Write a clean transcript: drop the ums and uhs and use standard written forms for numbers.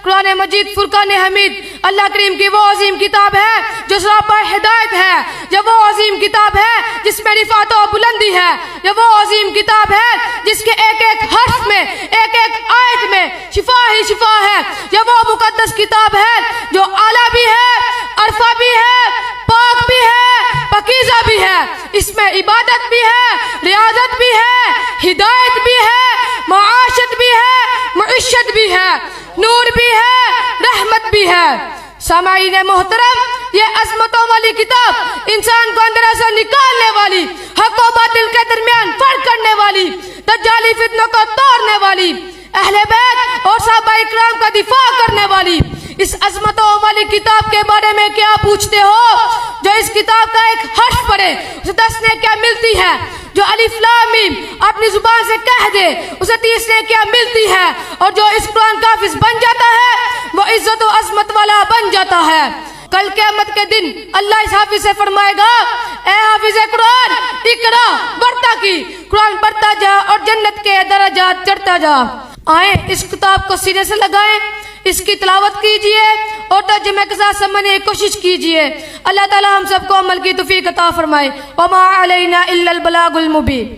قرآن مجید فرقان حمید اللہ کریم کی وہ عظیم کتاب ہے جو سراپا ہدایت ہے، یہ وہ عظیم کتاب ہے جس میں رفعت و بلندی ہے، یہ وہ عظیم کتاب ہے جس کے ایک ایک حرف میں، ایک ایک آیت میں شفا ہی شفا ہے، یہ وہ مقدس کتاب ہے جو اعلیٰ بھی ہے، عرفہ بھی ہے، پاک بھی ہے، پاکیزہ بھی ہے، اس میں عبادت بھی ہے، ریاضت بھی ہے، ہدایت بھی ہے، معاشت بھی ہے، معیشت بھی ہے، نور بھی ہے، رحمت بھی ہے۔ سامعین محترم، یہ عظمتوں والی کتاب انسان کو اندر سے نکالنے والی، حق و باطل کے درمیان فرق کرنے والی، دجالی فتنوں کو توڑنے والی، اہل بیت اور صحابہ اکرام کا دفاع کرنے والی اس عظمتوں والی کتاب کے بارے میں کیا پوچھتے ہو؟ جو اس کتاب کا ایک حرف پڑھے اسے 10 نیکیاں ملتی ہے، جو الف لام میم اپنی زبان سے کہہ دے اسے 30 نیکیاں ملتی ہے، اور جو اس قرآن کا حافظ بن جاتا ہے وہ عزت و عظمت والا بن جاتا ہے۔ کل قیامت کے دن اللہ اس حافظ سے فرمائے گا، اے حافظ قرآن اقرا، بڑھتا کی، قرآن پڑھتا جا اور جنت کے درجات چڑھتا جا۔ آئیں اس کتاب کو سینے سے لگائیں، اس کی تلاوت کیجئے اور ترجمے کے ساتھ سمجھنے کی کوشش کیجئے۔ اللہ تعالی ہم سب کو عمل کی توفیق عطا فرمائے۔ وما علینا الا البلاغ المبین۔